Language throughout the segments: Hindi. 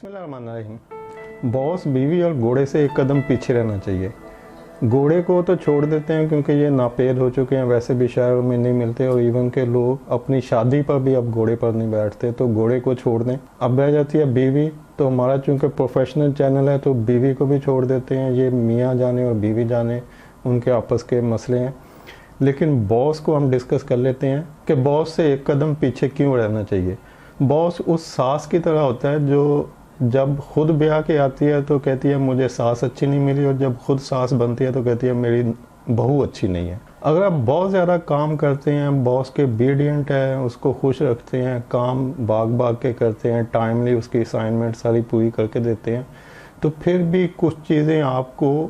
बिस्मिल्लाहिर्रहमानिर्रहीम। बॉस, बीवी और घोड़े से एक कदम पीछे रहना चाहिए। घोड़े को तो छोड़ देते हैं क्योंकि ये नापेद हो चुके हैं, वैसे भी शहरों में नहीं मिलते, और इवन के लोग अपनी शादी पर भी अब घोड़े पर नहीं बैठते, तो घोड़े को छोड़ दें। अब रह जाती है बीवी, तो हमारा चूँकि प्रोफेशनल चैनल है तो बीवी को भी छोड़ देते हैं। ये मियाँ जाने और बीवी जाने, उनके आपस के मसले हैं। लेकिन बॉस को हम डिस्कस कर लेते हैं कि बॉस से एक कदम पीछे क्यों रहना चाहिए। बॉस उस सास की तरह होता है जो जब खुद ब्याह के आती है तो कहती है मुझे सास अच्छी नहीं मिली, और जब खुद सास बनती है तो कहती है मेरी बहू अच्छी नहीं है। अगर आप बहुत ज़्यादा काम करते हैं, बॉस के obedient है, उसको खुश रखते हैं, काम भाग के करते हैं, टाइमली उसकी असाइनमेंट सारी पूरी करके देते हैं, तो फिर भी कुछ चीज़ें आपको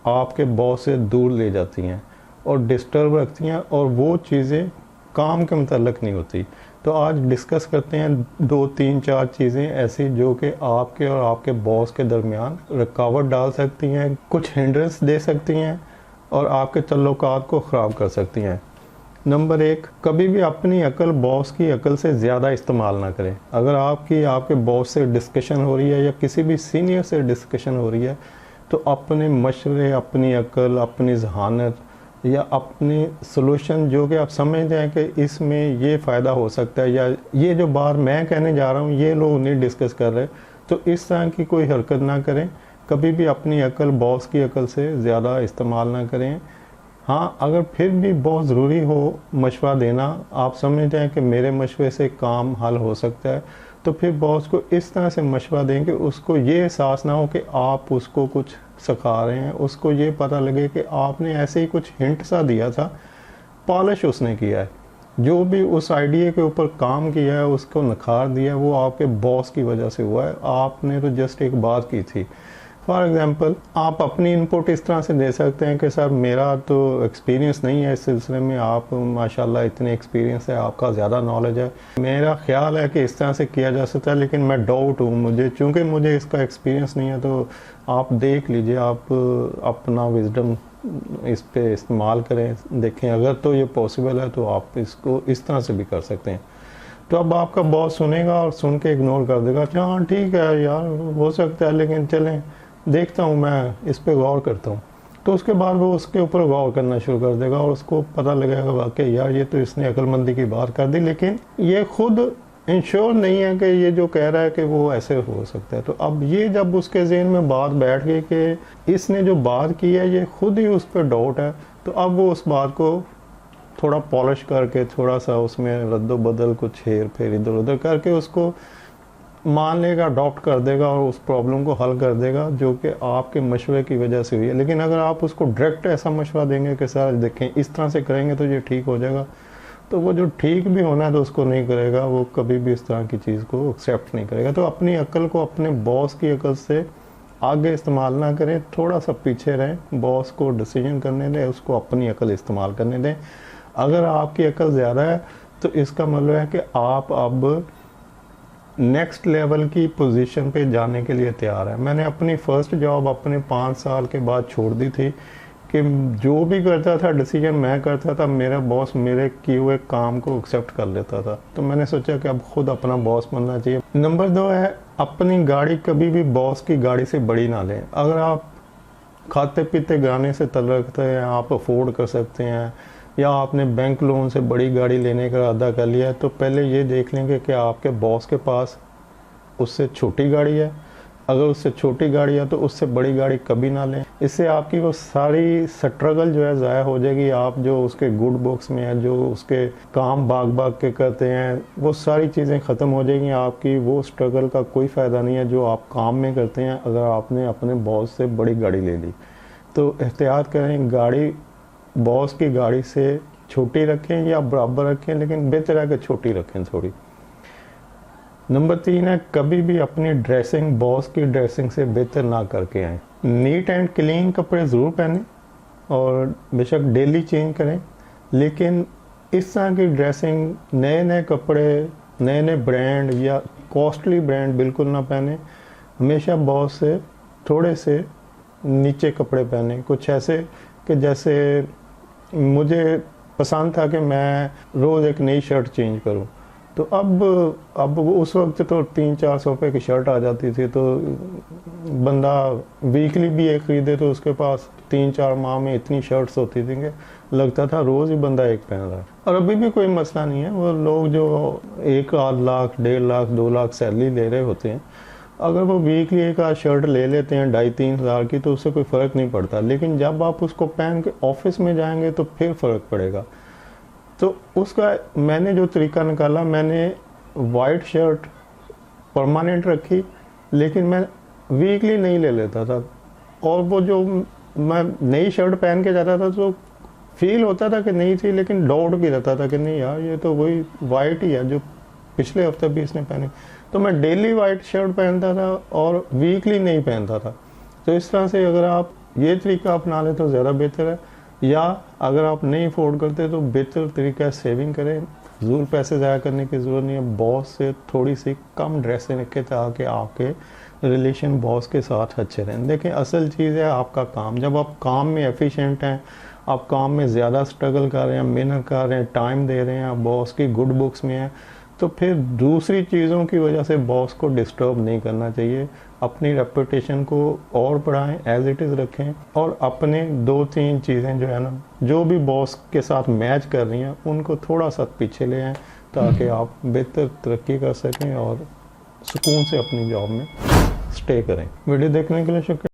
आपके बॉस से दूर ले जाती हैं और डिस्टर्ब रखती हैं, और वो चीज़ें काम के मुताल्लिक नहीं होती। तो आज डिस्कस करते हैं 2, 3, 4 चीज़ें ऐसी जो कि आपके और आपके बॉस के दरमियान रुकावट डाल सकती हैं, कुछ हिंड्रेंस दे सकती हैं और आपके तल्लुकात को ख़राब कर सकती हैं। नंबर 1, कभी भी अपनी अकल बॉस की अकल से ज़्यादा इस्तेमाल ना करें। अगर आपके बॉस से डिस्कशन हो रही है या किसी भी सीनियर से डिस्कशन हो रही है, तो अपने मशवरे, अपनी अकल, अपनी जहानत या अपनी सॉल्यूशन जो कि आप समझ जाएं कि इसमें ये फ़ायदा हो सकता है, या ये जो बात मैं कहने जा रहा हूँ ये लोग नहीं डिस्कस कर रहे, तो इस तरह की कोई हरकत ना करें। कभी भी अपनी अकल बॉस की अकल से ज़्यादा इस्तेमाल ना करें। हाँ, अगर फिर भी बहुत ज़रूरी हो मशवरा देना, आप समझ जाएं कि मेरे मशवरे से काम हल हो सकता है, तो फिर बॉस को इस तरह से मशवरा दें कि उसको ये एहसास ना हो कि आप उसको कुछ सिखा रहे हैं, उसको ये पता लगे कि आपने ऐसे ही कुछ हिंट सा दिया था, पॉलिश उसने किया है, जो भी उस आइडिया के ऊपर काम किया है, उसको निखार दिया है, वो आपके बॉस की वजह से हुआ है। आपने तो जस्ट एक बात की थी। फॉर एग्ज़ाम्पल, आप अपनी इनपुट इस तरह से दे सकते हैं कि सर मेरा तो एक्सपीरियंस नहीं है इस सिलसिले में, आप माशाल्लाह इतने एक्सपीरियंस है, आपका ज़्यादा नॉलेज है, मेरा ख्याल है कि इस तरह से किया जा सकता है, लेकिन मैं डाउट हूँ, चूँकि मुझे इसका एक्सपीरियंस नहीं है, तो आप देख लीजिए, आप अपना विजडम इस पे इस्तेमाल करें, देखें अगर तो ये पॉसिबल है तो आप इसको इस तरह से भी कर सकते हैं। तो अब आपका बॉस सुनेगा और सुन के इग्नोर कर देगा, अच्छा हाँ ठीक है यार हो सकता है, लेकिन चलें देखता हूँ, मैं इस पे गौर करता हूँ। तो उसके बाद वो उसके ऊपर गौर करना शुरू कर देगा और उसको पता लगेगा वाकई यार ये तो इसने अक्लमंदी की बात कर दी, लेकिन ये खुद इंश्योर नहीं है कि ये जो कह रहा है कि वो ऐसे हो सकता है। तो अब ये जब उसके ज़हन में बात बैठ गई कि इसने जो बात की है ये खुद ही उस पर डाउट है, तो अब वो उस बात को थोड़ा पॉलिश करके, थोड़ा सा उसमें रद्द बदल, कुछ हेर फेर इधर उधर करके उसको मान लेगा, अडॉप्ट कर देगा और उस प्रॉब्लम को हल कर देगा जो कि आपके मशवरे की वजह से हुई है। लेकिन अगर आप उसको डायरेक्ट ऐसा मशवरा देंगे कि सर देखें इस तरह से करेंगे तो ये ठीक हो जाएगा, तो वो जो ठीक भी होना है तो उसको नहीं करेगा, वो कभी भी इस तरह की चीज़ को एक्सेप्ट नहीं करेगा। तो अपनी अकल को अपने बॉस की अकल से आगे इस्तेमाल ना करें, थोड़ा सा पीछे रहें, बॉस को डिसीजन करने दें, उसको अपनी अकल इस्तेमाल करने दें। अगर आपकी अकल ज़्यादा है तो इसका मतलब है कि आप अब नेक्स्ट लेवल की पोजीशन पे जाने के लिए तैयार है। मैंने अपनी फ़र्स्ट जॉब अपने 5 साल के बाद छोड़ दी थी कि जो भी करता था डिसीजन मैं करता था, मेरा बॉस मेरे किए हुए काम को एक्सेप्ट कर लेता था। तो मैंने सोचा कि अब खुद अपना बॉस बनना चाहिए। नंबर 2 है, अपनी गाड़ी कभी भी बॉस की गाड़ी से बड़ी ना लें। अगर आप खाते पीते गाने से तल रखते हैं, आप अफोर्ड कर सकते हैं, या आपने बैंक लोन से बड़ी गाड़ी लेने का इरादा कर लिया है, तो पहले ये देख लेंगे कि आपके बॉस के पास उससे छोटी गाड़ी है। अगर उससे छोटी गाड़ी है तो उससे बड़ी गाड़ी कभी ना लें। इससे आपकी वो सारी स्ट्रगल जो है ज़ाया हो जाएगी। आप जो उसके गुड बुक्स में है, जो उसके काम भाग के करते हैं, वो सारी चीज़ें ख़त्म हो जाएंगी। आपकी वो स्ट्रगल का कोई फ़ायदा नहीं है जो आप काम में करते हैं अगर आपने अपने बॉस से बड़ी गाड़ी ले ली। तो एहतियात करें, गाड़ी बॉस की गाड़ी से छोटी रखें या बराबर रखें, लेकिन बेहतर है कि छोटी रखें थोड़ी। नंबर 3 है, कभी भी अपनी ड्रेसिंग बॉस की ड्रेसिंग से बेहतर ना करके आएँ। नीट एंड क्लीन कपड़े ज़रूर पहनें और बेशक डेली चेंज करें, लेकिन इस तरह की ड्रेसिंग, नए कपड़े, नए ब्रांड या कॉस्टली ब्रांड बिल्कुल ना पहने। हमेशा बॉस से थोड़े से नीचे कपड़े पहने, कुछ ऐसे कि जैसे मुझे पसंद था कि मैं रोज़ एक नई शर्ट चेंज करूं, तो अब उस वक्त तो 300-400 रुपये की शर्ट आ जाती थी, तो बंदा वीकली भी एक खरीदे तो उसके पास 3-4 माह में इतनी शर्ट्स होती थी कि लगता था रोज़ ही बंदा एक पहन रहा है। और अभी भी कोई मसला नहीं है, वो लोग जो 1 लाख 1.5 लाख 2 लाख सैलरी ले रहे होते हैं, अगर वो वीकली एक आध शर्ट ले लेते हैं 2.5-3 हज़ार की, तो उससे कोई फ़र्क नहीं पड़ता। लेकिन जब आप उसको पहन के ऑफिस में जाएंगे तो फिर फ़र्क पड़ेगा। तो उसका मैंने जो तरीका निकाला, मैंने वाइट शर्ट परमानेंट रखी, लेकिन मैं वीकली नहीं ले लेता था। और वो जो मैं नई शर्ट पहन के जाता था तो फील होता था कि नहीं थी, लेकिन डाउट भी रहता था कि नहीं यार ये तो वही वाइट ही है जो पिछले हफ्ते भी इसने पहनी। तो मैं डेली वाइट शर्ट पहनता था और वीकली नहीं पहनता था। तो इस तरह से अगर आप ये तरीका अपना लें तो ज़्यादा बेहतर है, या अगर आप नहीं अफोर्ड करते तो बेहतर तरीका है सेविंग करें। फ़िज़ूल पैसे ज़ाया करने की ज़रूरत नहीं है। बॉस से थोड़ी सी कम ड्रेसें रखें ताकि आपके रिलेशन बॉस के साथ अच्छे रहें। देखिए असल चीज़ है आपका काम। जब आप काम में एफिशिएंट हैं, आप काम में ज़्यादा स्ट्रगल कर रहे हैं, मेहनत कर रहे हैं, टाइम दे रहे हैं, आप बॉस की गुड बुक्स में हैं, तो फिर दूसरी चीज़ों की वजह से बॉस को डिस्टर्ब नहीं करना चाहिए। अपनी रेपुटेशन को और बढ़ाएं, एज इट इज़ रखें, और अपने 2-3 चीज़ें जो है ना, जो भी बॉस के साथ मैच कर रही हैं, उनको थोड़ा सा पीछे ले आएँ ताकि आप बेहतर तरक्की कर सकें और सुकून से अपनी जॉब में स्टे करें। वीडियो देखने के लिए शुक्रिया।